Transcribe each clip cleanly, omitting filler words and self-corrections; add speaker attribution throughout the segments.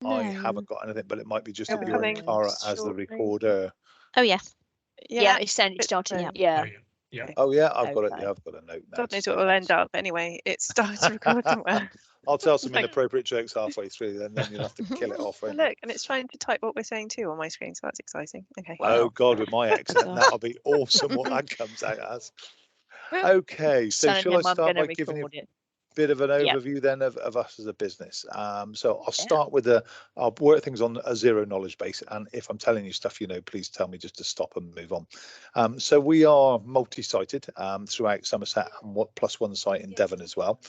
Speaker 1: I
Speaker 2: No.
Speaker 1: haven't got anything, but it might be just
Speaker 3: It's
Speaker 1: that you're in
Speaker 3: coming
Speaker 1: Cara as the
Speaker 3: shortly.
Speaker 1: recorder.
Speaker 2: Oh yes.
Speaker 4: Yeah, it's saying it's starting.
Speaker 2: Yeah.
Speaker 4: Yeah.
Speaker 5: Yeah.
Speaker 1: Oh yeah, I've got it.
Speaker 4: Okay.
Speaker 1: Yeah, I've got a note now.
Speaker 3: God
Speaker 1: to
Speaker 3: knows
Speaker 1: say
Speaker 3: what will
Speaker 1: that,
Speaker 3: end
Speaker 1: so.
Speaker 3: up. Anyway, it starts to record somewhere.
Speaker 1: I'll tell some
Speaker 3: Like-
Speaker 1: inappropriate jokes halfway through, then you'll have to kill it off.
Speaker 3: Oh,
Speaker 1: won't you?
Speaker 3: look, and it's trying to type what we're saying too on my screen, so that's exciting. Okay.
Speaker 1: Oh
Speaker 4: Wow.
Speaker 1: God, with my accent,
Speaker 4: Gosh.
Speaker 1: that'll be awesome. What that comes out as. Okay, so
Speaker 4: Telling
Speaker 1: shall I
Speaker 4: him I'm
Speaker 1: start
Speaker 4: going to
Speaker 1: by giving you
Speaker 4: record it.
Speaker 1: bit of an
Speaker 4: Yep.
Speaker 1: overview then of us as a business. So I'll
Speaker 4: Yeah.
Speaker 1: start with I'll work things on a zero knowledge base, and if I'm telling you stuff, please tell me just to stop and move on. So we are multi-sited throughout Somerset and plus one site in Devon as well.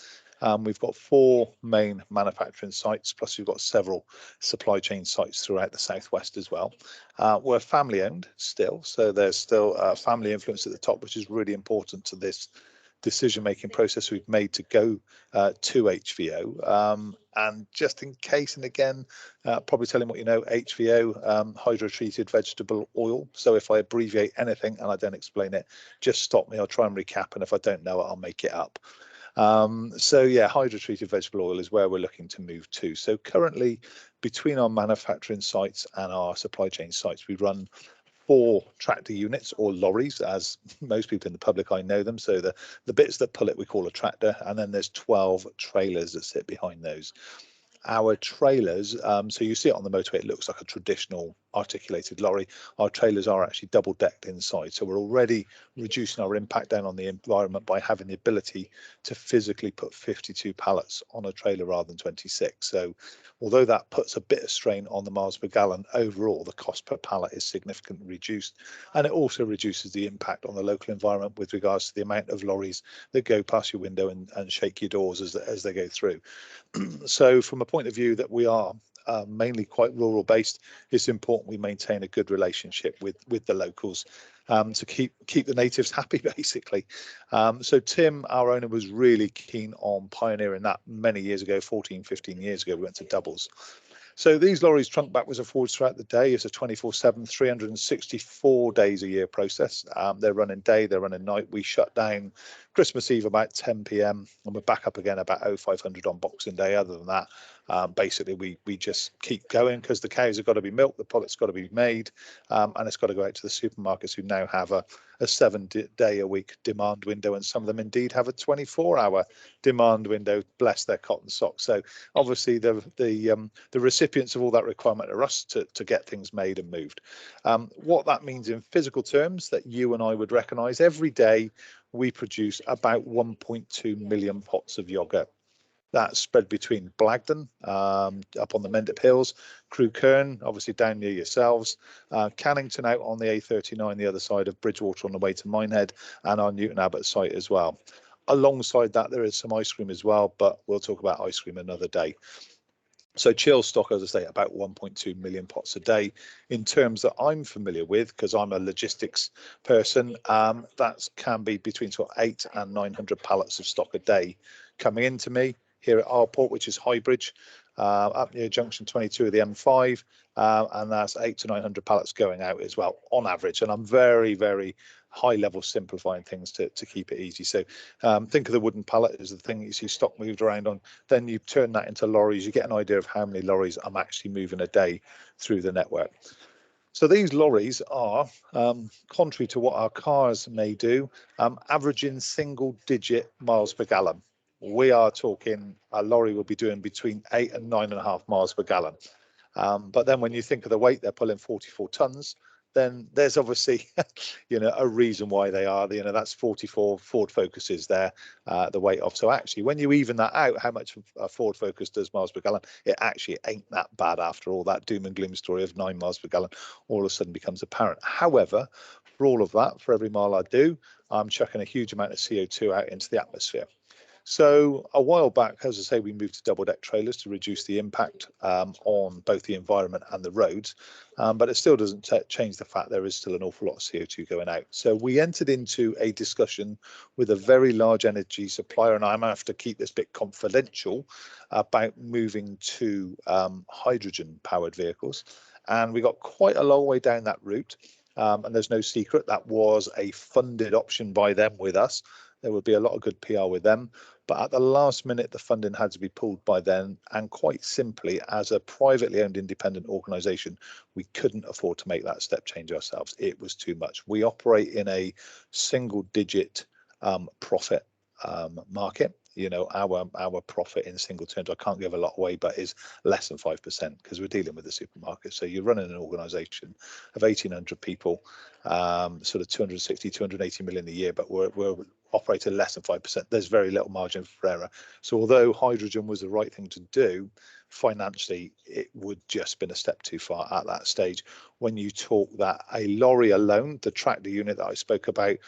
Speaker 1: We've got 4 main manufacturing sites, plus we've got several supply chain sites throughout the southwest as well. We're family owned still, so there's still family influence at the top, which is really important to this decision-making process we've made to go to HVO. And just in case, and again, probably telling what you know, HVO, hydro-treated vegetable oil. So if I abbreviate anything and I don't explain it, just stop me. I'll try and recap, and if I don't know it, I'll make it up. So yeah, hydro-treated vegetable oil is where we're looking to move to. So currently, between our manufacturing sites and our supply chain sites, we run 4 tractor units, or lorries, as most people in the public I know them. So the bits that pull it we call a tractor, and then there's 12 trailers that sit behind those. Our trailers, so you see it on the motorway, it looks like a traditional articulated lorry. Our trailers are actually double decked inside, so we're already reducing our impact down on the environment by having the ability to physically put 52 pallets on a trailer rather than 26. So although that puts a bit of strain on the miles per gallon, overall the cost per pallet is significantly reduced, and it also reduces the impact on the local environment with regards to the amount of lorries that go past your window and shake your doors as they go through. So from a point of view that we are mainly quite rural based, it's important we maintain a good relationship with the locals to keep the natives happy, basically. So Tim, our owner, was really keen on pioneering that many years ago, 15 years ago. We went to doubles. So these lorries trunk backwards and forwards throughout the day. It's a 24/7, 364 days a year process. They're running day, they're running night. We shut down Christmas Eve about 10 p.m. and we're back up again about 0500 on Boxing Day. Other than that, basically we just keep going because the cows have got to be milked, the product's got to be made, and it's got to go out to the supermarkets, who now have a 7-day-a-week demand window, and some of them indeed have a 24-hour demand window. Bless their cotton socks. So obviously the recipients of all that requirement are us to get things made and moved. What that means in physical terms that you and I would recognise: every day we produce about 1.2 million pots of yoghurt. That's spread between Blagden, up on the Mendip Hills, Crewe Cairn, obviously down near yourselves, Cannington out on the A39, the other side of Bridgewater on the way to Minehead, and our Newton Abbot site as well. Alongside that, there is some ice cream as well, but we'll talk about ice cream another day. So chill stock, as I say, about 1.2 million pots a day. In terms that I'm familiar with, because I'm a logistics person, that can be between sort of 800 and 900 pallets of stock a day coming into me here at our port, which is Highbridge, up near junction 22 of the M5, and that's 800 to 900 pallets going out as well on average. And I'm very, very high level simplifying things to keep it easy. So think of the wooden pallet as the thing you see stock moved around on. Then you turn that into lorries. You get an idea of how many lorries I'm actually moving a day through the network. So these lorries are, contrary to what our cars may do, averaging single-digit miles per gallon. We are talking a lorry will be doing between 8 and 9.5 miles per gallon. But then when you think of the weight, they're pulling 44 tons. Then there's obviously, a reason why they are. That's 44 Ford Focuses there, the weight of. So actually, when you even that out, how much a Ford Focus does miles per gallon, it actually ain't that bad after all. That doom and gloom story of 9 miles per gallon all of a sudden becomes apparent. However, for all of that, for every mile I do, I'm chucking a huge amount of CO2 out into the atmosphere. So a while back, as I say, we moved to double deck trailers to reduce the impact on both the environment and the roads, but it still doesn't change the fact there is still an awful lot of CO2 going out. So we entered into a discussion with a very large energy supplier, and I'm going to have to keep this bit confidential, about moving to hydrogen powered vehicles. And we got quite a long way down that route. And there's no secret that was a funded option by them with us. There would be a lot of good PR with them. But at the last minute, the funding had to be pulled by then. And quite simply, as a privately owned independent organisation, we couldn't afford to make that step change ourselves. It was too much. We operate in a single digit profit market. You know, our profit in single terms, I can't give a lot away, but is less than 5% because we're dealing with the supermarket. So you're running an organisation of 1,800 people, sort of 260, 280 million a year, but we're operating less than 5%. There's very little margin for error. So although hydrogen was the right thing to do, financially, it would just been a step too far at that stage. When you talk that a lorry alone, the tractor unit that I spoke about,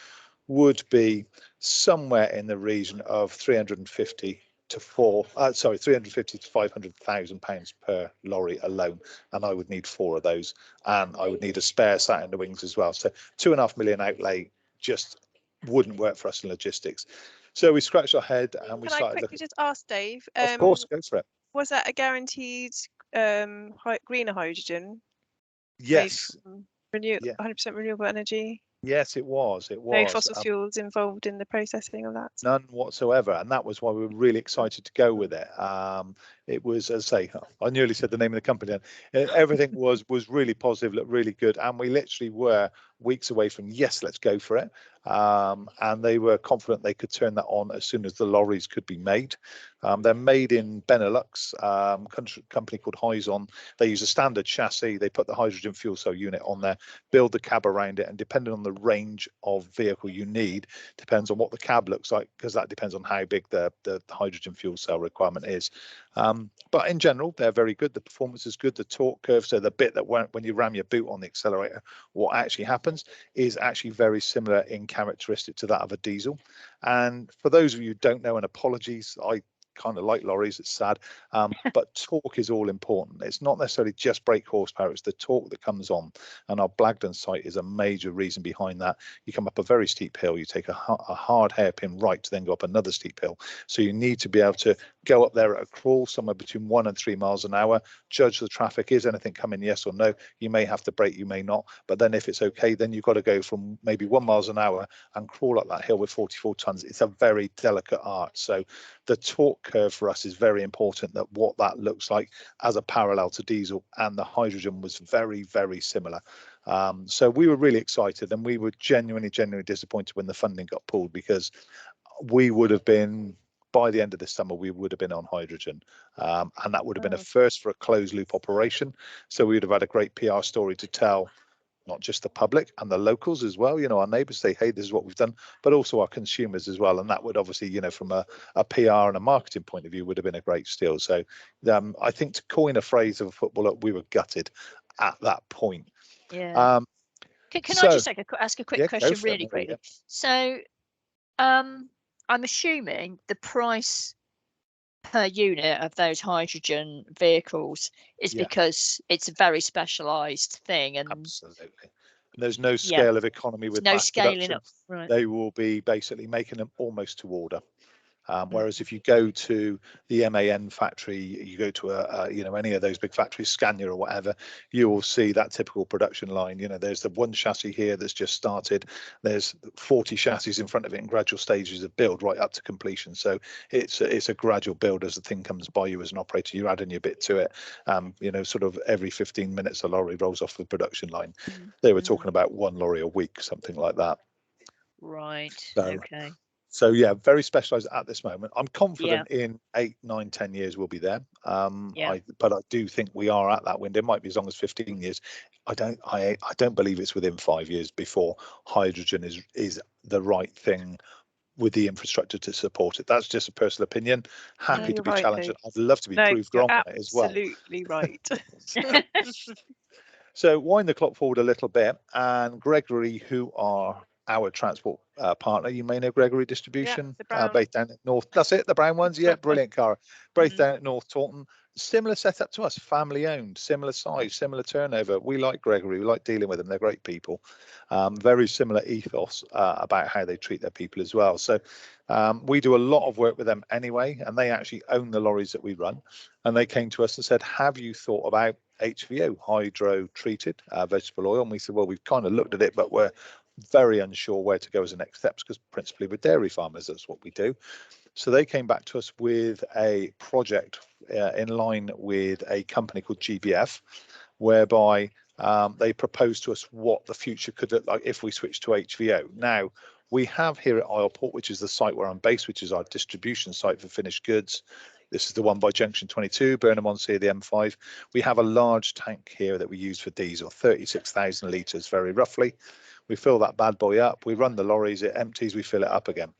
Speaker 1: would be somewhere in the region of 350 to 500,000 pounds per lorry alone, and I would need 4 of those, and I would need a spare sat in the wings as well. So 2.5 million outlay just wouldn't work for us in logistics. So we scratched our head and we
Speaker 3: Can I
Speaker 1: started
Speaker 3: quickly
Speaker 1: looking.
Speaker 3: just ask Dave?
Speaker 1: Of course, go for it.
Speaker 3: Was that a guaranteed greener hydrogen?
Speaker 1: Yes.
Speaker 3: 100% renewable energy?
Speaker 1: Yes, it was. It was.
Speaker 3: No fossil fuels involved in the processing of that?
Speaker 1: None whatsoever, and that was why we were really excited to go with it. It was, as I say, I nearly said the name of the company. Everything was really positive, looked really good, and we literally were weeks away from yes, let's go for it. And they were confident they could turn that on as soon as the lorries could be made. They're made in Benelux, company called Hyzon. They use a standard chassis. They put the hydrogen fuel cell unit on there, build the cab around it, and depending on the range of vehicle you need, depends on what the cab looks like, because that depends on how big the hydrogen fuel cell requirement is. But in general, they're very good. The performance is good. The torque curve, so the bit that when you ram your boot on the accelerator, what actually happens is actually very similar in characteristic to that of a diesel. And for those of you who don't know, and apologies, I kind of like lorries, it's sad, but torque is all important. It's not necessarily just brake horsepower, it's the torque that comes on, and our Blagdon site is a major reason behind that. You come up a very steep hill, you take a hard hairpin right to then go up another steep hill, so you need to be able to go up there at a crawl somewhere between 1 and 3 miles an hour, judge the traffic, is anything coming, yes or no. You may have to brake, you may not, but then if it's okay, then you've got to go from maybe 1 mile an hour and crawl up that hill with 44 tons. It's a very delicate art. So the torque curve for us is very important, that what that looks like as a parallel to diesel, and the hydrogen was very, very similar. So we were really excited, and we were genuinely disappointed when the funding got pulled, because we would have been, by the end of this summer, we would have been on hydrogen, and that would have been a first for a closed loop operation. So we would have had a great PR story to tell, not just the public and the locals as well, you know, our neighbours, say, hey, this is what we've done, but also our consumers as well. And that would obviously, you know, from a PR and a marketing point of view, would have been a great steal. So I think, to coin a phrase of a footballer, we were gutted at that point.
Speaker 4: Yeah. Can I just ask a quick question really quickly? Yeah. So I'm assuming the price per unit of those hydrogen vehicles is because it's a very specialized thing, and
Speaker 1: absolutely, there's no scale of economy with
Speaker 4: no scaling up.
Speaker 1: Right. They will be basically making them almost to order. Whereas if you go to the MAN factory, you go to you know, any of those big factories, Scania or whatever, you will see that typical production line. You know, there's the one chassis here that's just started. There's 40 chassis in front of it in gradual stages of build right up to completion. So it's a gradual build as the thing comes by you as an operator. You're adding your bit to it. You know, sort of every 15 minutes a lorry rolls off the production line. They were talking about 1 lorry a week, something like that.
Speaker 4: Right.
Speaker 1: So,
Speaker 4: okay.
Speaker 1: So yeah, very specialised at this moment. I'm confident in 8, 9, 10 years we'll be there. But I do think we are at that window. It might be as long as 15 years. I don't believe it's within 5 years before hydrogen is the right thing with the infrastructure to support it. That's just a personal opinion. Happy to be challenged. I'd love to be proved wrong on it as well.
Speaker 3: Absolutely right.
Speaker 1: So wind the clock forward a little bit, and Gregory, who are our transport partner, you may know Gregory Distribution, based down at North. That's it, the brown ones. Yeah, brilliant, Cara. Based down at North Taunton. Similar setup to us, family owned, similar size, similar turnover. We like Gregory. We like dealing with them. They're great people. Very similar ethos about how they treat their people as well. So we do a lot of work with them anyway, and they actually own the lorries that we run. And they came to us and said, have you thought about HVO, hydro treated vegetable oil? And we said, well, we've kind of looked at it, but we're very unsure where to go as a next steps, because principally with dairy farmers, that's what we do. So they came back to us with a project in line with a company called GBF, whereby they proposed to us what the future could look like if we switch to HVO. Now, we have here at Isleport, which is the site where I'm based, which is our distribution site for finished goods. This is the one by Junction 22, Burnham-on-Sea, the M5. We have a large tank here that we use for diesel, 36,000 litres very roughly. We fill that bad boy up, we run the lorries, it empties, we fill it up again.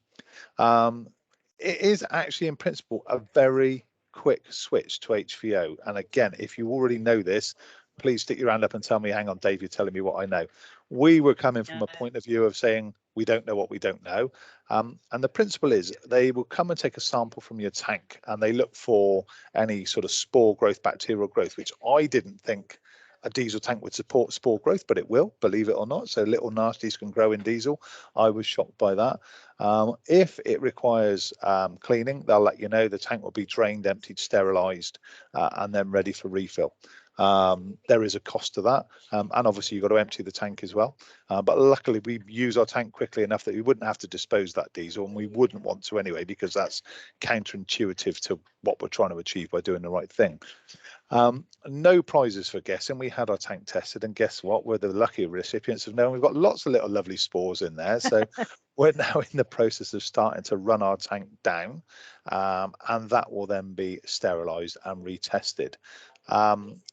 Speaker 1: It is actually in principle a very quick switch to HVO. And again, if you already know this, please stick your hand up and tell me, hang on, Dave, you're telling me what I know. We were coming from a point of view of saying, we don't know what we don't know. And the principle is they will come and take a sample from your tank and they look for any sort of spore growth, bacterial growth, which I didn't think a diesel tank would support spore growth, but it will, believe it or not. So little nasties can grow in diesel. I was shocked by that. If it requires cleaning, they'll let you know. The tank will be drained, emptied, sterilised, and then ready for refill. There is a cost to that, and obviously you've got to empty the tank as well. But luckily we use our tank quickly enough that we wouldn't have to dispose that diesel, and we wouldn't want to anyway, because that's counterintuitive to what we're trying to achieve by doing the right thing. No prizes for guessing. We had our tank tested, and guess what? We're the lucky recipients of knowing we've got lots of little lovely spores in there. So we're now in the process of starting to run our tank down, and that will then be sterilised and retested.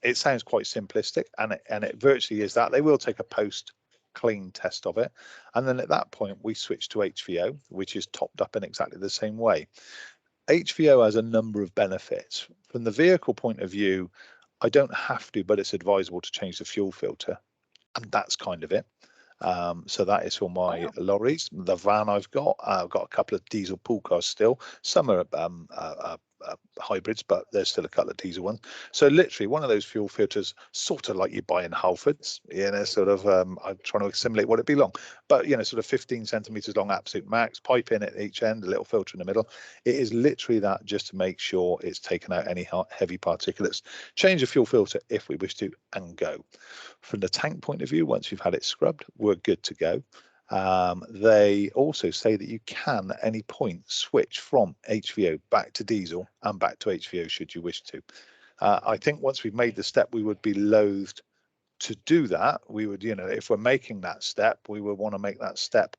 Speaker 1: It sounds quite simplistic, and it virtually is that. They will take a post clean test of it, and then at that point we switch to HVO, which is topped up in exactly the same way. HVO has a number of benefits. From the vehicle point of view, I don't have to, but it's advisable to change the fuel filter, and that's kind of it. So that is for my lorries. The van I've got a couple of diesel pool cars still. Some are hybrids, but there's still a couple of diesel ones. So literally one of those fuel filters, sort of like you buy in Halfords, you know, sort of, I'm trying to assimilate what it'd be long, but you know, sort of 15 centimeters long, absolute max, pipe in at each end, a little filter in the middle. It is literally that, just to make sure it's taken out any heavy particulates. Change the fuel filter if we wish to, and go. From the tank point of view, once you've had it scrubbed, we're good to go. They also say that you can at any point switch from HVO back to diesel and back to HVO should you wish to. I think once we've made the step, we would be loathed to do that. We would, you know, if we're making that step, we would want to make that step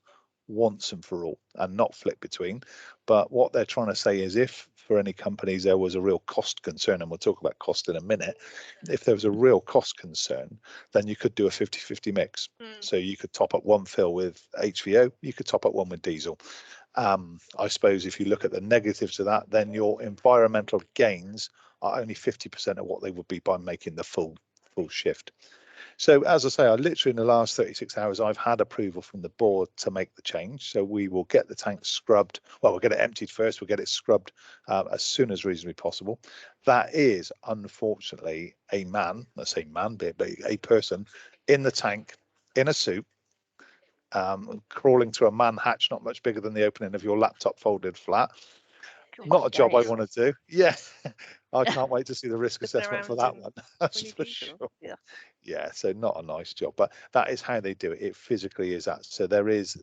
Speaker 1: once and for all and not flip between. But what they're trying to say is, if for any companies there was a real cost concern, and we'll talk about cost in a minute, if there was a real cost concern, then you could do a 50-50 mix. So you could top up one fill with HVO, you could top up one with diesel. I suppose if you look at the negatives of that, then your environmental gains are only 50% of what they would be by making the full shift. So as I say, literally in the last 36 hours, I've had approval from the board to make the change. So we will get the tank scrubbed. Well, we'll get it emptied first. We'll get it scrubbed as soon as reasonably possible. That is, unfortunately, a man, let's say man, but a person in the tank in a suit, crawling through a man hatch not much bigger than the opening of your laptop folded flat. Not a job I want to do. Yeah, I can't wait to see the risk assessment for that one. That's for sure. Yeah, so not a nice job, but that is how they do it. It physically is that. So there is,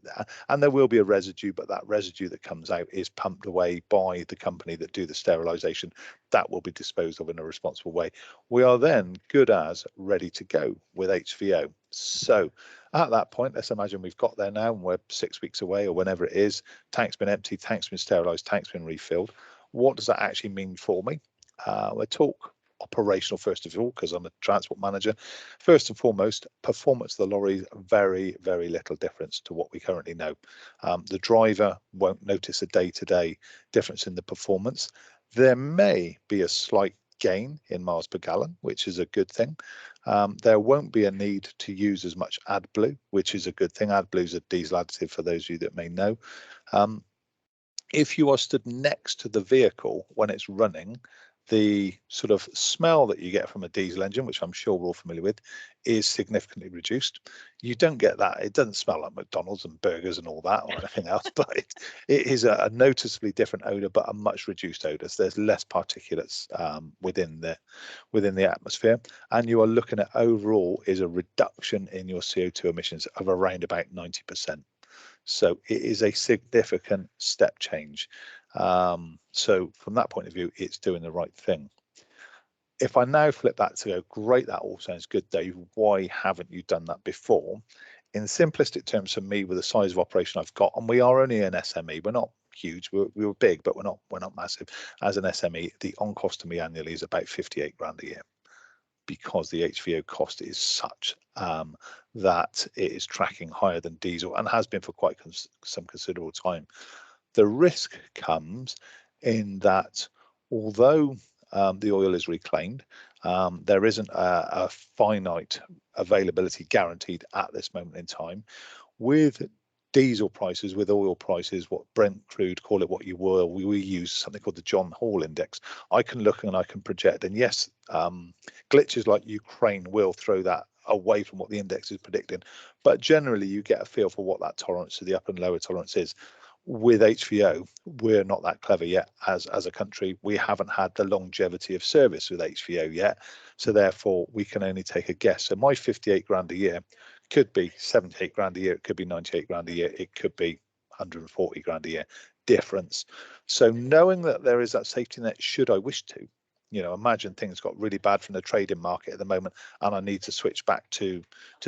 Speaker 1: and there will be a residue, but that residue that comes out is pumped away by the company that do the sterilisation. That will be disposed of in a responsible way. We are then good as ready to go with HVO. So at that point, let's imagine we've got there now and we're 6 weeks away or whenever it is. Tank's been emptied, tank's been sterilised, tank's been refilled. What does that actually mean for me? We'll talk operational first of all, because I'm a transport manager. First and foremost, performance of the lorry, very, very little difference to what we currently know. The driver won't notice a day-to-day difference in the performance. There may be a slight gain in miles per gallon, which is a good thing. There won't be a need to use as much AdBlue, which is a good thing. AdBlue is a diesel additive for those of you that may know. If you are stood next to the vehicle when it's running, the sort of smell that you get from a diesel engine, which I'm sure we're all familiar with, is significantly reduced. You don't get that. It doesn't smell like McDonald's and burgers and all that or anything else, but it is a noticeably different odor, but a much reduced odor. So there's less particulates within the atmosphere, and you are looking at overall is a reduction in your CO2 emissions of around about 90%. So it is a significant step change. So from that point of view, it's doing the right thing. If I now flip that to go, great, that all sounds good, Dave. Why haven't you done that before? In simplistic terms, for me, with the size of operation I've got, and we are only an SME, we're not huge, we were big, but we're not massive. As an SME, the on cost to me annually is about 58 grand a year, because the HVO cost is such that it is tracking higher than diesel and has been for quite some considerable time. The risk comes in that although the oil is reclaimed, there isn't a finite availability guaranteed at this moment in time. With diesel prices, with oil prices, what Brent crude, call it what you will, we use something called the John Hall Index. I can look and I can project, and yes, glitches like Ukraine will throw that away from what the index is predicting, but generally you get a feel for what that tolerance to the upper and lower tolerance is. With HVO, we're not that clever yet as a country. We haven't had the longevity of service with HVO yet, so therefore we can only take a guess. So my 58 grand a year could be 78 grand a year, it could be 98 grand a year, it could be 140 grand a year difference. So knowing that there is that safety net, should I wish to, imagine things got really bad from the trading market at the moment and I need to switch back to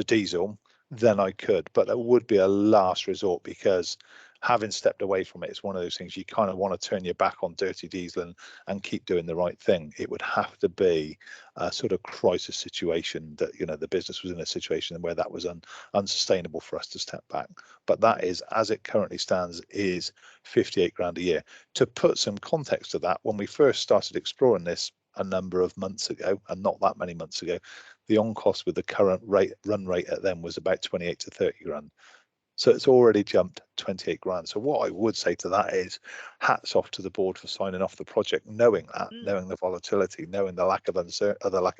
Speaker 1: diesel, then I could, but that would be a last resort, because having stepped away from it, it's one of those things you kind of want to turn your back on dirty diesel and keep doing the right thing. It would have to be a sort of crisis situation that, the business was in a situation where that was unsustainable for us to step back. But that is, as it currently stands, is 58 grand a year. To put some context to that, when we first started exploring this a number of months ago, and not that many months ago, the on cost with the current run rate at them was about 28 to 30 grand. So it's already jumped 28 grand. So what I would say to that is hats off to the board for signing off the project, knowing that, knowing the volatility, knowing the lack of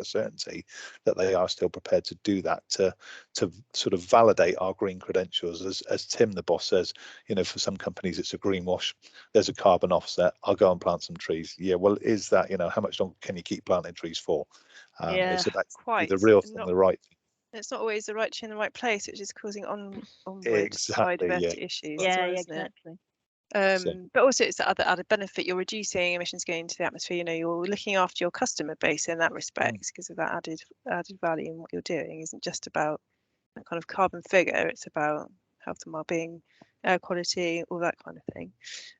Speaker 1: certainty, that they are still prepared to do that to sort of validate our green credentials. As Tim, the boss, says, for some companies it's a greenwash. There's a carbon offset. I'll go and plant some trees. Yeah, well, is that, how much longer can you keep planting trees for? It's about the real thing, the right thing.
Speaker 3: It's not always the right tree in the right place, which is causing onward
Speaker 1: Exactly,
Speaker 3: biodiversity issues.
Speaker 4: Yeah,
Speaker 3: well,
Speaker 4: exactly.
Speaker 3: But also it's the other added benefit. You're reducing emissions going into the atmosphere. You're looking after your customer base in that respect, because of that added value in what you're doing. Isn't just about that kind of carbon figure. It's about health and well-being, air quality, all that kind of thing.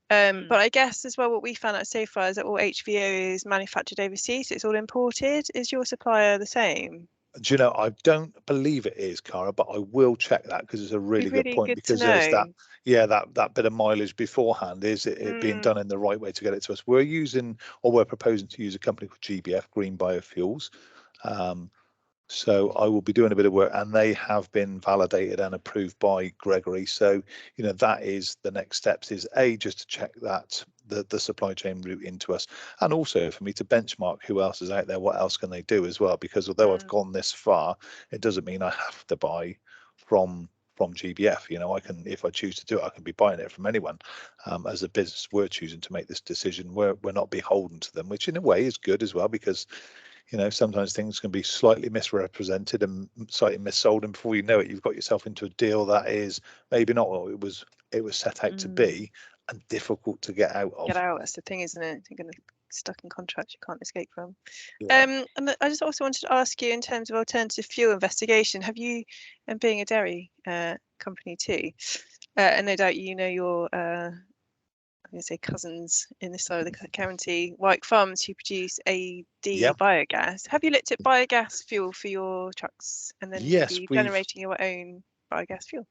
Speaker 3: But I guess as well, what we found out so far is that all HVO is manufactured overseas. So it's all imported. Is your supplier the same?
Speaker 1: Do you know, I don't believe it is, Cara, but I will check that, because it's a really good point, because there's that bit of mileage beforehand. Is it being done in the right way to get it to us? We're proposing to use a company called GBF, Green Biofuels. So I will be doing a bit of work, and they have been validated and approved by Gregory. So, that is the next steps, is just to check that the supply chain route into us, and also for me to benchmark who else is out there, what else can they do as well, because although I've gone this far, it doesn't mean I have to buy from GBF. I can, if I choose to do it, I can be buying it from anyone. As a business, we're choosing to make this decision. We're not beholden to them, which in a way is good as well, because sometimes things can be slightly misrepresented and slightly missold, and before you know it, you've got yourself into a deal that is maybe not what it was set out to be, and difficult to get out of.
Speaker 3: That's the thing, isn't it? You're going to stuck in contracts you can't escape from. And I just also wanted to ask you, in terms of alternative fuel investigation, have you, and being a dairy company too, and no doubt your I'm going to say cousins in this side of the county, Wyke Farms, who produce AD biogas. Have you looked at biogas fuel for your trucks, and then generating your own biogas fuel?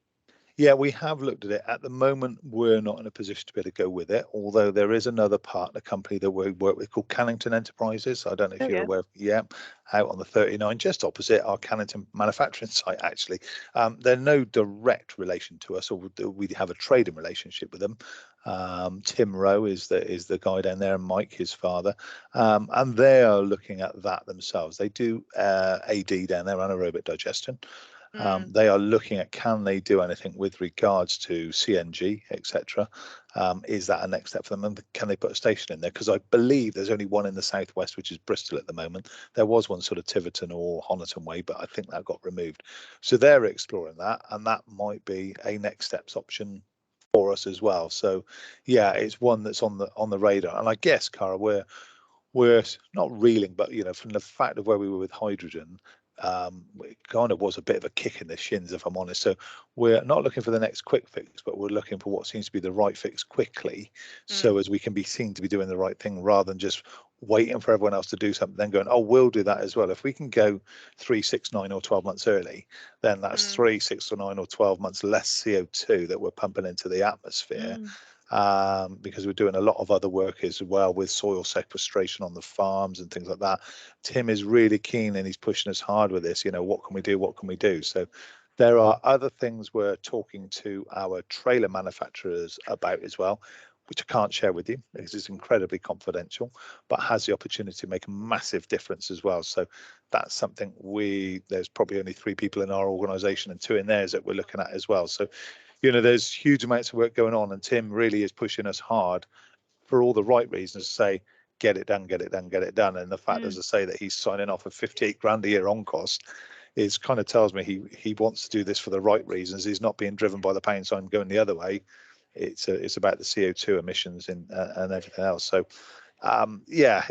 Speaker 1: Yeah, we have looked at it. At the moment, we're not in a position to be able to go with it, although there is another partner company that we work with called Cannington Enterprises. I don't know if you're aware of, out on the 39, just opposite our Cannington manufacturing site, actually. They're no direct relation to us, or we have a trading relationship with them. Tim Rowe is the guy down there, and Mike, his father, and they are looking at that themselves. They do AD down there, anaerobic digestion. They are looking at, can they do anything with regards to CNG, etc. Is that a next step for them, and can they put a station in there? Because I believe there's only one in the southwest, which is Bristol at the moment. There was one sort of Tiverton or Honiton way, but I think that got removed. So they're exploring that, and that might be a next steps option for us as well. So yeah, it's one that's on the radar. And I guess, Cara, we're not reeling, but from the fact of where we were with hydrogen, it kind of was a bit of a kick in the shins, if I'm honest. So we're not looking for the next quick fix, but we're looking for what seems to be the right fix quickly, so as we can be seen to be doing the right thing, rather than just waiting for everyone else to do something, then going, oh, we'll do that as well. If we can go 3, 6, 9 or 12 months early, then that's 3, 6 or 9 or 12 months less CO2 that we're pumping into the atmosphere. Because we're doing a lot of other work as well with soil sequestration on the farms and things like that. Tim is really keen and he's pushing us hard with this. What can we do? What can we do? So there are other things we're talking to our trailer manufacturers about as well, which I can't share with you because it's incredibly confidential, but has the opportunity to make a massive difference as well. So that's something there's probably only 3 people in our organization and 2 in theirs that we're looking at as well. So there's huge amounts of work going on, and Tim really is pushing us hard for all the right reasons to say, get it done, get it done, get it done. And the fact, as I say, that he's signing off of 58 grand a year on cost is kind of tells me he wants to do this for the right reasons. He's not being driven by the pound sign going the other way. It's about the CO2 emissions and everything else. So yeah,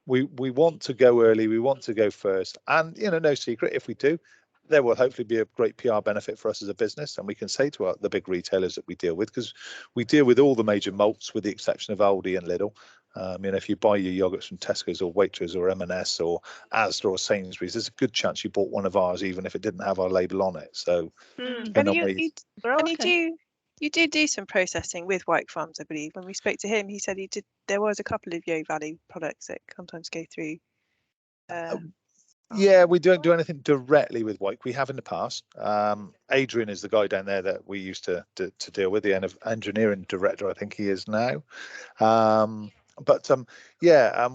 Speaker 1: we want to go early, we want to go first, and no secret, if we do, there will hopefully be a great PR benefit for us as a business, and we can say to the big retailers that we deal with, because we deal with all the major malts with the exception of Aldi and Lidl. If you buy your yogurts from Tesco's or Waitrose or M&S or Asda or Sainsbury's, there's a good chance you bought one of ours, even if it didn't have our label on it. So,
Speaker 3: you do some processing with Wyke Farms, I believe. When we spoke to him, he said there was a couple of Yeo Valley products that sometimes go through.
Speaker 1: Yeah, we don't do anything directly with Wyke. We have in the past. Adrian is the guy down there that we used to deal with, the engineering director, I think he is now.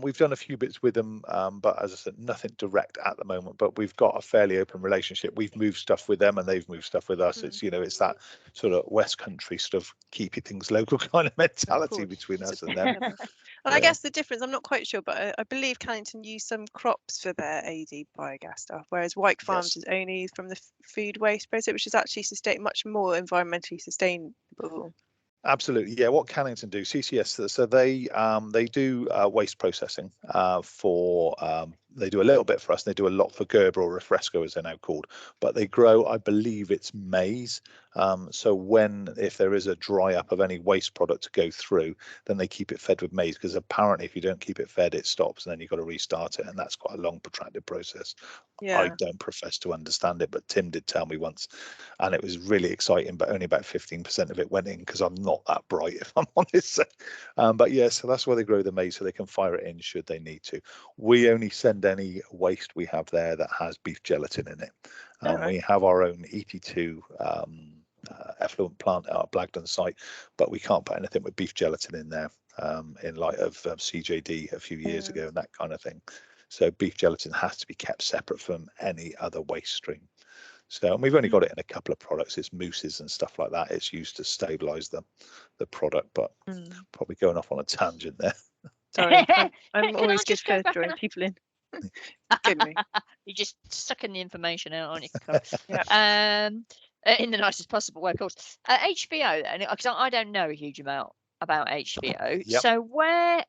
Speaker 1: We've done a few bits with them, but as I said, nothing direct at the moment. But we've got a fairly open relationship. We've moved stuff with them, and they've moved stuff with us. It's it's that sort of West Country sort of keeping things local kind of mentality between us and them.
Speaker 3: Well, I guess the difference, I'm not quite sure, but I believe Cannington use some crops for their AD biogas stuff, whereas Wyke Farms is only from the food waste process, which is actually much more environmentally sustainable.
Speaker 1: Absolutely, yeah. What Cannington do, CCS, so they do waste processing for. They do a little bit for us. And they do a lot for Gerber or Refresco, as they're now called. But they grow, I believe, it's maize. So if there is a dry up of any waste product to go through, then they keep it fed with maize, because apparently if you don't keep it fed, it stops, and then you've got to restart it, and that's quite a long, protracted process. I don't profess to understand it, but Tim did tell me once, and it was really exciting, but only about 15% of it went in, because I'm not that bright, if I'm honest. But yeah, so that's why they grow the maize, so they can fire it in should they need to. We only send any waste we have there that has beef gelatin in it. We have our own ET2 effluent plant at our Blagdon site, but we can't put anything with beef gelatin in there, in light of CJD a few years ago and that kind of thing. So beef gelatin has to be kept separate from any other waste stream. So, and we've only got it in a couple of products. It's mousses and stuff like that. It's used to stabilize the product, but probably going off on a tangent there.
Speaker 3: Sorry, I'm always good for drawing people in.
Speaker 4: You're just sucking the information out, aren't you? In the nicest possible way, of course. HVO, then, because I don't know a huge amount about HVO. So where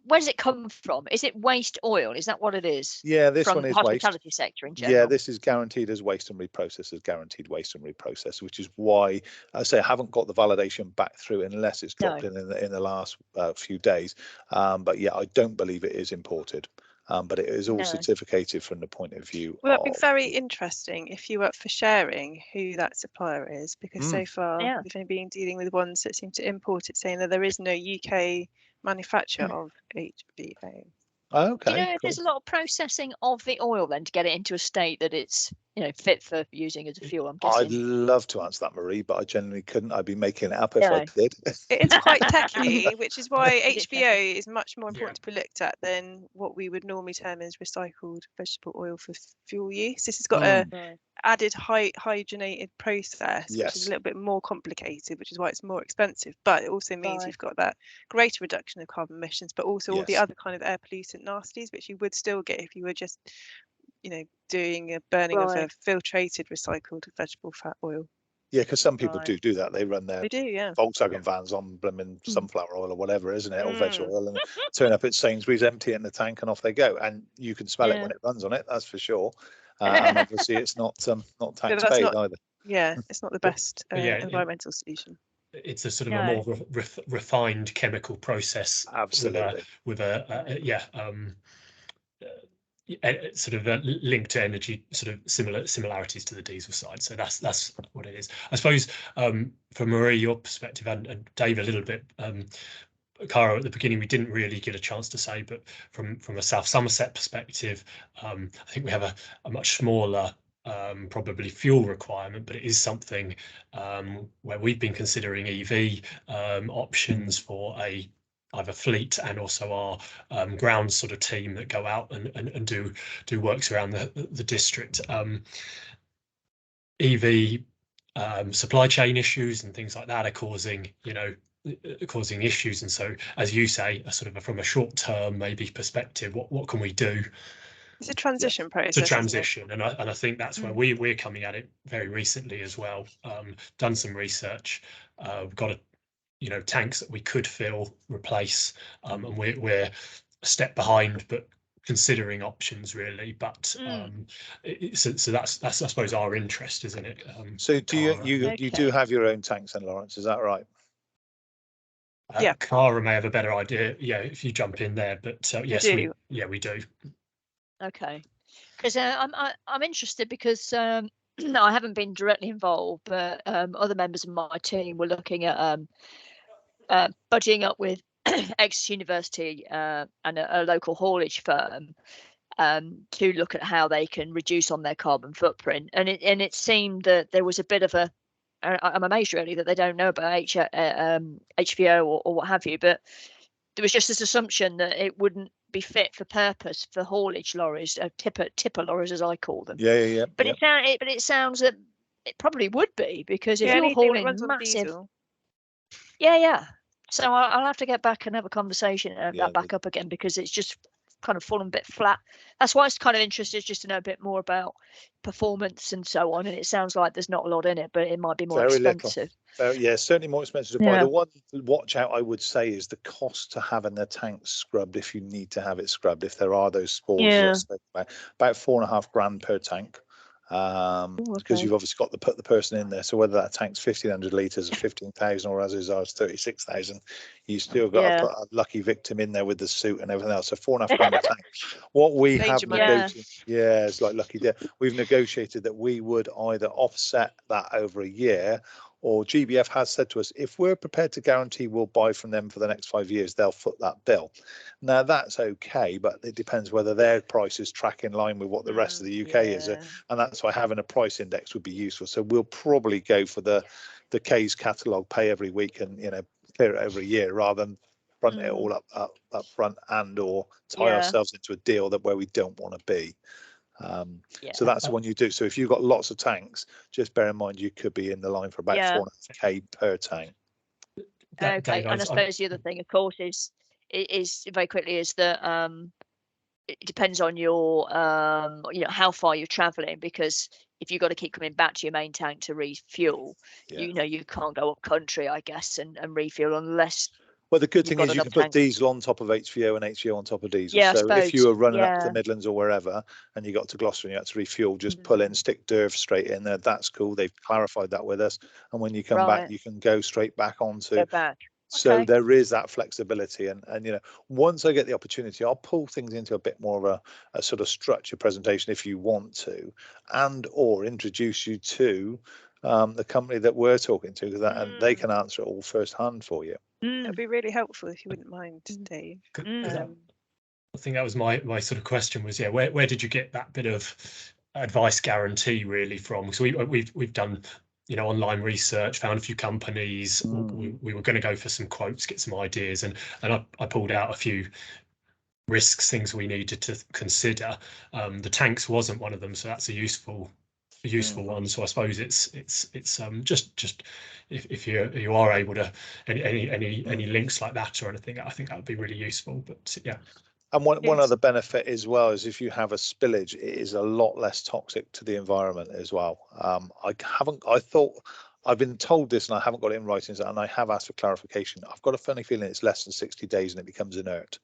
Speaker 4: does it come from? Is it waste oil? Is that what it is?
Speaker 1: Yeah, this one is
Speaker 4: the hospitality
Speaker 1: waste
Speaker 4: sector in general.
Speaker 1: Yeah, this is guaranteed as waste and reprocess, which is why I say I haven't got the validation back through unless it's dropped in the last few days. But yeah, I don't believe it is imported. But it is all certificated from the point of view.
Speaker 3: Well, that'd be very interesting if you were up for sharing who that supplier is, because so far we've only been dealing with ones that seem to import it, saying that there is no UK manufacture of HVO.
Speaker 1: Okay.
Speaker 4: Do you know if there's a lot of processing of the oil then to get it into a state that it's fit for using as a fuel? I'm guessing.
Speaker 1: I'd love to answer that, Marie, but I generally couldn't. I'd be making it up if I did.
Speaker 3: It is quite techy, which is why HVO is much more important to be looked at than what we would normally term as recycled vegetable oil for fuel use. This has got a added hydrogenated process, which is a little bit more complicated, which is why it's more expensive. But it also means you've got that greater reduction of carbon emissions, but also all the other kind of air pollutant nasties, which you would still get if you were just doing a burning of a filtrated recycled vegetable fat oil.
Speaker 1: Yeah, because some people do that. They run their
Speaker 3: They do, yeah.
Speaker 1: Volkswagen vans on blooming sunflower oil or whatever, isn't it, or veg oil, and turn up at Sainsbury's, empty it in the tank, and off they go. And you can smell it when it runs on it, that's for sure. And obviously, it's not tax paid either.
Speaker 3: Yeah, it's not the best environmental solution.
Speaker 2: It's a sort of a more refined chemical process.
Speaker 1: Absolutely.
Speaker 2: With a sort of linked to energy, sort of similarities to the diesel side. So that's what it is. I suppose from Marie, your perspective, and Dave a little bit, Cara, at the beginning we didn't really get a chance to say, but from a South Somerset perspective, I think we have a much smaller probably fuel requirement, but it is something where we've been considering EV options for either fleet and also our ground sort of team that go out and do works around the district. EV supply chain issues and things like that are causing issues, and so, as you say, from a short term maybe perspective, what can we do?
Speaker 3: It's a transition process.
Speaker 2: It's a transition, and I think that's where we're coming at it very recently as well. Done some research, we've got tanks that we could fill, replace, and we're a step behind, but considering options really. But so that's I suppose our interest, isn't it?
Speaker 1: So do you do have your own tanks then, Lawrence? Is that right?
Speaker 3: Yeah.
Speaker 2: Cara may have a better idea. Yeah, if you jump in there, but yes, we do.
Speaker 4: Okay, because I'm interested because I haven't been directly involved, but other members of my team were looking at budgeting up with Exeter University and a local haulage firm to look at how they can reduce on their carbon footprint, and it seemed that there was a bit of a I'm amazed really that they don't know about HVO or what have you, but there was just this assumption that it wouldn't be fit for purpose for haulage lorries, tipper lorries as I call them.
Speaker 1: Yeah.
Speaker 4: But it sounds that it probably would be, because if you're hauling massive, yeah. So I'll have to get back and have a conversation and that back up again, because it's just kind of fallen a bit flat. That's why I was kind of interested just to know a bit more about performance and so on. And it sounds like there's not a lot in it, but it might be more expensive.
Speaker 1: Yeah, certainly more expensive to buy. The one watch out I would say is the cost to having the tank scrubbed, if you need to have it scrubbed, if there are those spores. About £4.5 per tank. Because you've obviously got to put the person in there. So whether that tank's 1,500 litres or 15,000 or as is ours 36,000, you still got to put a lucky victim in there with the suit and everything else. So £4.5 a tank. What we have negotiated, it's like lucky death. We've negotiated that we would either offset that over a year, or GBF has said to us, if we're prepared to guarantee we'll buy from them for the next 5 years, they'll foot that bill. Now that's okay, but it depends whether their prices track in line with what the rest of the UK is, and that's why having a price index would be useful. So we'll probably go for the K's catalogue, pay every week, and clear it over a year, rather than front it all up front and or tie ourselves into a deal where we don't want to be. So that's the one you do. So if you've got lots of tanks, just bear in mind you could be in the line for about 4.5K per tank.
Speaker 4: Okay, and I suppose the other thing, of course, is very quickly is that it depends on your how far you're traveling, because if you've got to keep coming back to your main tank to refuel, you can't go up country, I guess, and refuel unless.
Speaker 1: Well, the good thing is you can put diesel on top of HVO and HVO on top of diesel.
Speaker 4: Yeah,
Speaker 1: so if you were running up to the Midlands or wherever and you got to Gloucester and you had to refuel, just pull in, stick DERV straight in there. That's cool. They've clarified that with us. And when you come back, you can go straight back onto.
Speaker 4: Go back.
Speaker 1: So there is that flexibility. And once I get the opportunity, I'll pull things into a bit more of a sort of structured presentation if you want to, and or introduce you to the company that we're talking to, and they can answer it all firsthand for you.
Speaker 3: That'd be really helpful if you wouldn't mind, Dave.
Speaker 2: I think that was my sort of question was, where did you get that bit of advice guarantee really from? So we've done online research, found a few companies. We were going to go for some quotes, get some ideas, and I pulled out a few risks, things we needed to consider. The tanks wasn't one of them, so that's a useful one. So I suppose it's just if you are able to any links like that or anything, I think that would be really usul. But
Speaker 1: and one other benefit as well is if you have a spillage, it is a lot less toxic to the environment as well. I thought I've been told this and I haven't got it in writing, and I have asked for clarification. I've got a funny feeling it's less than 60 days and it becomes inert.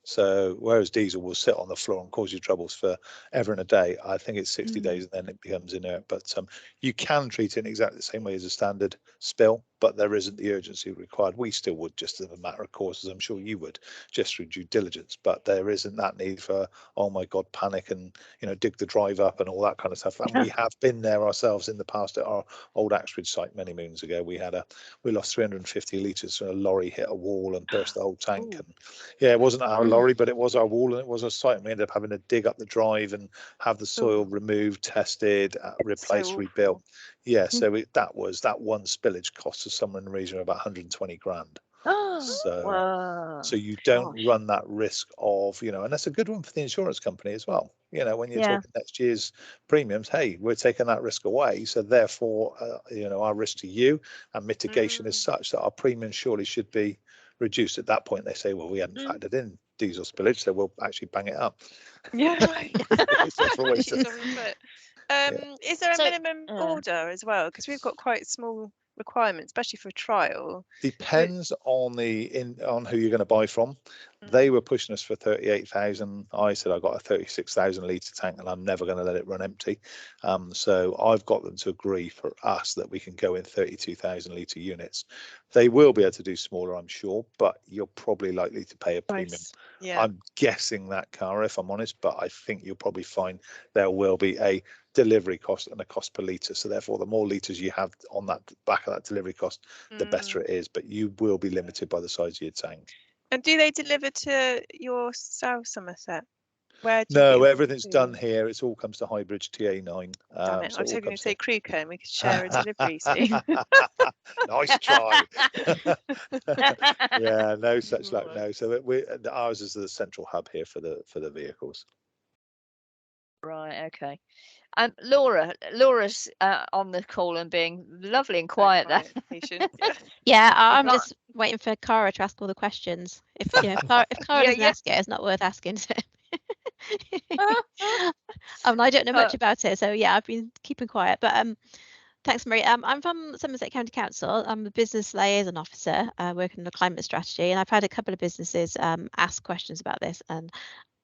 Speaker 1: So whereas diesel will sit on the floor and cause you troubles for ever and a day, I think it's 60 days and then it becomes inert. But you can treat it in exactly the same way as a standard spill, but there isn't the urgency required. We still would, just as a matter of course, as I'm sure you would, just through due diligence. But there isn't that need for, oh my God, panic and, you know, dig the drive up and all that kind of stuff. And we have been there ourselves in the past at our old Axbridge site many moons ago. We lost 350 litres when a lorry hit a wall and burst the whole tank. And yeah, it wasn't our lorry, but it was our wall and it was a site, and we ended up having to dig up the drive and have the soil removed, tested, replaced, rebuilt. Yeah, so that one spillage cost us somewhere in the region of about 120 grand. So you don't run that risk of, you know, and that's a good one for the insurance company as well. You know, when you're talking next year's premiums, hey, we're taking that risk away, so therefore you know, our risk to you and mitigation is such that our premiums surely should be reduced. At that point they say, well, we hadn't factored in diesel spillage, so we'll actually bang it up.
Speaker 3: Yeah, right. Is there a minimum order as well? Because we've got quite small requirements, especially for a trial.
Speaker 1: Depends on on who you're going to buy from. They were pushing us for 38,000. I said I got a 36,000 litre tank and I'm never going to let it run empty. So I've got them to agree for us that we can go in 32,000 litre units. They will be able to do smaller, I'm sure, but you're probably likely to pay a premium.
Speaker 3: Yeah.
Speaker 1: I'm guessing that, Cara, if I'm honest, but I think you'll probably find there will be a delivery cost and a cost per litre. So therefore, the more litres you have on that back of that delivery cost, the better it is. But you will be limited by the size of your tank.
Speaker 3: And do they deliver to your South Somerset?
Speaker 1: No, everything's done here. It all comes to Highbridge TA9.
Speaker 3: Damn it, I was hoping to say Crewco and we could share a delivery.
Speaker 1: Nice try. Yeah, no such luck. No, so ours is the central hub here for the vehicles.
Speaker 4: Right. Okay. Laura's on the call and being lovely and quiet there.
Speaker 5: Yeah, I'm just waiting for Cara to ask all the questions. If Cara doesn't ask it, it's not worth asking. So. I don't know much about it, so yeah, I've been keeping quiet. But thanks, Marie. I'm from Somerset County Council. I'm a business liaison officer working on the climate strategy, and I've had a couple of businesses ask questions about this, and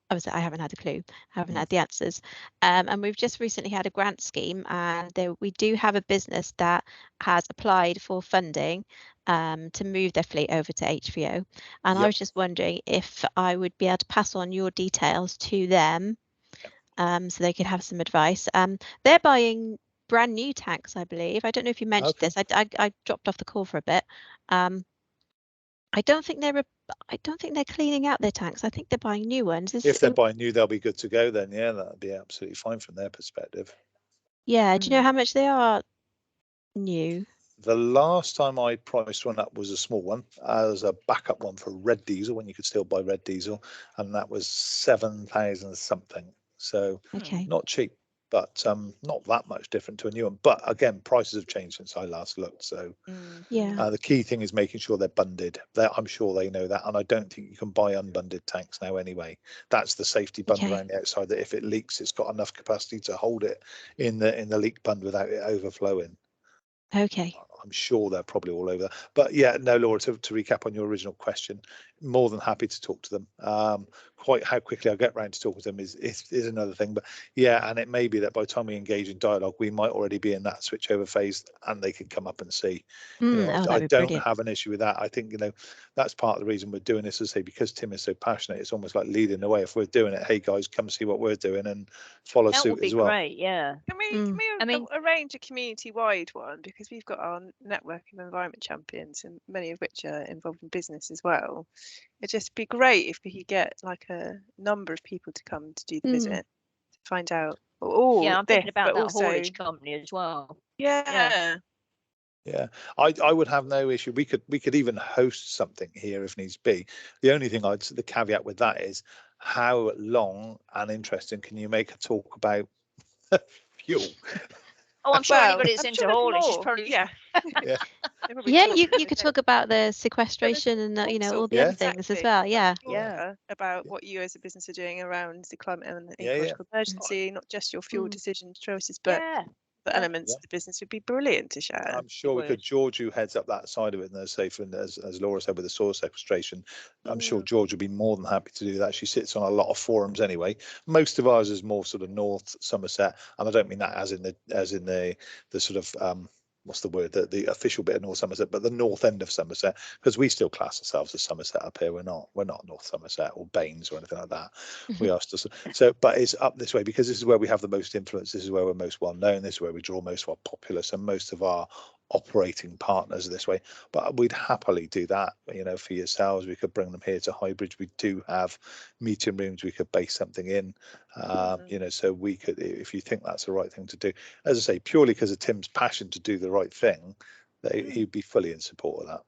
Speaker 5: obviously I haven't had a clue, haven't had the answers. And we've just recently had a grant scheme, and we do have a business that has applied for funding to move their fleet over to HVO. And I was just wondering if I would be able to pass on your details to them so they could have some advice. They're buying brand new tanks, I believe. I don't know if you mentioned this. I dropped off the call for a bit. I don't think they're cleaning out their tanks. I think they're buying new ones.
Speaker 1: If they're buying new, they'll be good to go then. Yeah, that'd be absolutely fine from their perspective.
Speaker 5: Yeah. Do you know how much they are new?
Speaker 1: The last time I priced one up was a small one as a backup one for red diesel, when you could still buy red diesel, and that was 7,000 something. So not cheap, but not that much different to a new one. But again, prices have changed since I last looked. So the key thing is making sure they're bunded. I'm sure they know that, and I don't think you can buy unbunded tanks now anyway. That's the safety bund around the outside, that if it leaks, it's got enough capacity to hold it in the leak bund without it overflowing. I'm sure they're probably all over. But yeah, no, Laura, to recap on your original question, more than happy to talk to them. Quite how quickly I get round to talk to them is another thing. But yeah, and it may be that by the time we engage in dialogue, we might already be in that switchover phase and they can come up and see. I don't have an issue with that. I think, that's part of the reason we're doing this, is because Tim is so passionate. It's almost like leading the way. If we're doing it, hey guys, come see what we're doing and follow suit as well.
Speaker 4: That would be great, yeah.
Speaker 3: Can we arrange a community-wide one, because we've got our network of environment champions, and many of which are involved in business as well. It'd just be great if we could get like a number of people to come to do the visit, to find out.
Speaker 4: I'm thinking about that haulage company as well.
Speaker 3: Yeah.
Speaker 1: I would have no issue. We could even host something here if needs be. The only thing the caveat with that is, how long and interesting can you make a talk about fuel?
Speaker 4: Oh, I'm sure anybody that's into haulage is probably
Speaker 5: you could talk about the sequestration and all the other things as well.
Speaker 3: About what you as a business are doing around the climate and the ecological emergency, not just your fuel decision choices, but other elements of the business would be brilliant to share.
Speaker 1: I'm sure we could. George, who heads up that side of it, and as Laura said, with the soil sequestration, I'm sure George would be more than happy to do that. She sits on a lot of forums anyway. Most of ours is more sort of North Somerset, and I don't mean that as in the sort of what's the word, the official bit of North Somerset, but the north end of Somerset, because we still class ourselves as Somerset up here. We're not North Somerset or Baines or anything like that. We are still so, but it's up this way because this is where we have the most influence. This is where we're most well known. This is where we draw most of our populace and most of our operating partners this way. But we'd happily do that, you know, for yourselves. We could bring them here to Highbridge. We do have meeting rooms we could base something in, you know, so we could, if you think that's the right thing to do, as I say, purely because of Tim's passion to do the right thing, he'd be fully in support of that.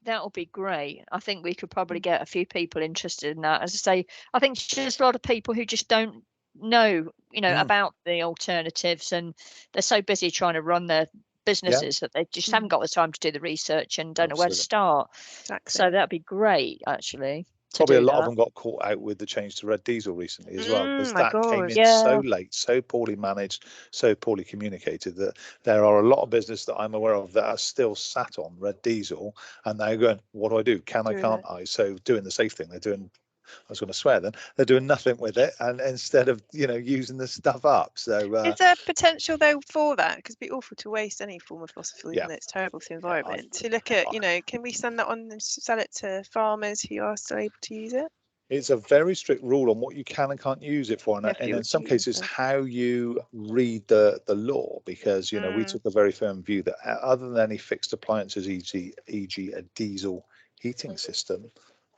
Speaker 4: That'll be great. I think we could probably get a few people interested in that. As I say, I think just a lot of people who just don't know, you know, about the alternatives, and they're so busy trying to run their businesses that they just haven't got the time to do the research and don't know where to start.
Speaker 3: Exactly.
Speaker 4: So that'd be great, actually.
Speaker 1: Probably a lot of them got caught out with the change to red diesel recently as well, because that came in so late, so poorly managed, so poorly communicated, that there are a lot of business that I'm aware of that are still sat on red diesel, and they're going, what do I do? Can I, can't I? So doing the safe thing, they're doing, I was going to swear then, they're doing nothing with it, and instead of, you know, using the stuff up. So
Speaker 3: is there potential though for that? Because it'd be awful to waste any form of fossil fuel, even though it's terrible to the environment. To look at, you know, can we send that on and sell it to farmers who are still able to use it?
Speaker 1: It's a very strict rule on what you can and can't use it for, and in some cases how you read the law, because, you know, we took a very firm view that other than any fixed appliances, e.g. a diesel heating system,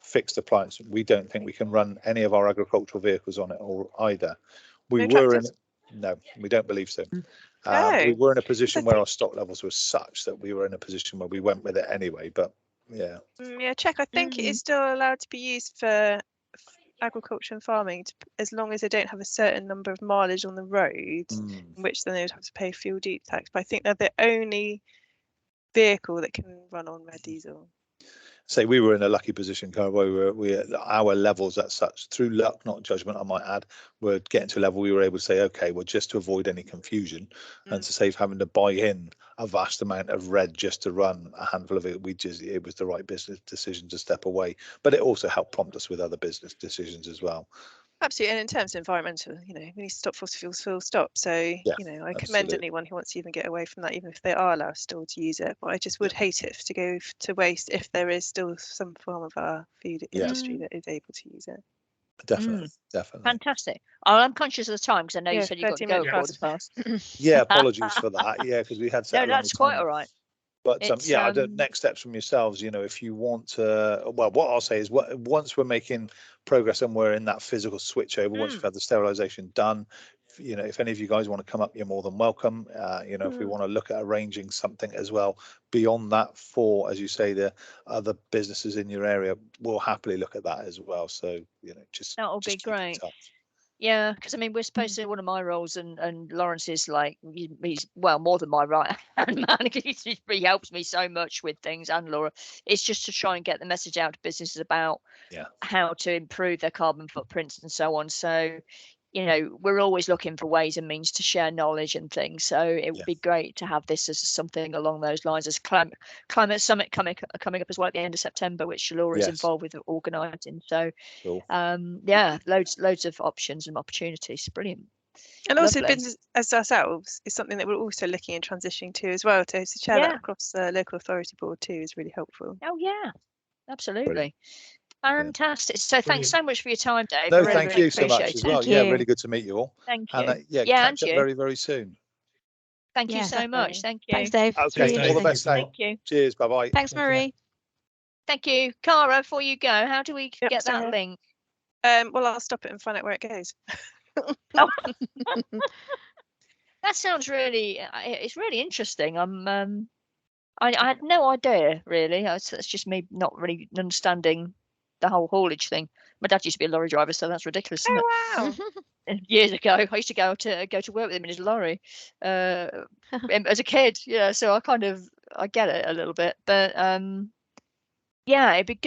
Speaker 1: fixed appliance, we don't think we can run any of our agricultural vehicles on it or either. We were in, no, we don't believe so. We were in a position where our stock levels were such that we were in a position where we went with it anyway, but yeah.
Speaker 3: I think it is still allowed to be used for agriculture and farming, as long as they don't have a certain number of mileage on the road, in which then they would have to pay fuel duty tax. But I think they're the only vehicle that can run on red diesel.
Speaker 1: Say we were in a lucky position, Cara, where our levels as such, through luck, not judgment, I might add, were getting to a level we were able to say, okay, well, just to avoid any confusion and to save having to buy in a vast amount of red just to run a handful of it, it was the right business decision to step away. But it also helped prompt us with other business decisions as well.
Speaker 3: Absolutely, and in terms of environmental, you know, we need to stop fossil fuels full stop. So, you know, I commend anyone who wants to even get away from that, even if they are allowed still to use it. But I just would hate it to go to waste if there is still some form of our food industry that is able to use it.
Speaker 1: Definitely.
Speaker 4: Fantastic. I'm conscious of the time because I know you said you've got to go quarter past.
Speaker 1: Yeah, apologies for that. Yeah, because we had
Speaker 4: no, that's quite all right.
Speaker 1: But the next steps from yourselves, you know, if you want to, well, what I'll say is, once we're making progress and we're in that physical switch over, once we've had the sterilisation done, you know, if any of you guys want to come up, you're more than welcome. You know, if we want to look at arranging something as well beyond that for, as you say, the other businesses in your area, we'll happily look at that as well. So, you know,
Speaker 4: that'll be great. Yeah, because I mean, we're supposed to, one of my roles, and Lawrence is like, he's well more than my right hand man. He helps me so much with things, and Laura. It's just to try and get the message out to businesses about how to improve their carbon footprints and so on. So, you know, we're always looking for ways and means to share knowledge and things. So it would be great to have this as something along those lines, as climate summit coming up as well at the end of September, which Laura is involved with organising. So loads of options and opportunities. Brilliant.
Speaker 3: And also business as ourselves is something that we're also looking and transitioning to as well. To share that across the local authority board too is really helpful.
Speaker 4: Oh yeah, absolutely. Brilliant. Fantastic. So thanks so much for your time, Dave.
Speaker 1: No, thank you so much as well. Yeah, really good to meet you all.
Speaker 4: Thank you.
Speaker 1: And catch up very, very soon.
Speaker 4: Thank you so much. Thank you.
Speaker 5: Thanks, Dave.
Speaker 1: Okay, all the best.
Speaker 4: Thank you.
Speaker 1: Cheers. Bye-bye.
Speaker 5: Thanks, Marie.
Speaker 4: Thank you. Cara, before you go, how do we get that link?
Speaker 3: Well, I'll stop it and find out where it goes.
Speaker 4: That sounds it's really interesting. I had no idea, really. It's just me not really understanding the whole haulage thing. My dad used to be a lorry driver, so that's ridiculous, isn't
Speaker 3: it?
Speaker 4: Wow. Years ago, I used to go to work with him in his lorry as a kid. Yeah, so I get it a little bit, but it'd be good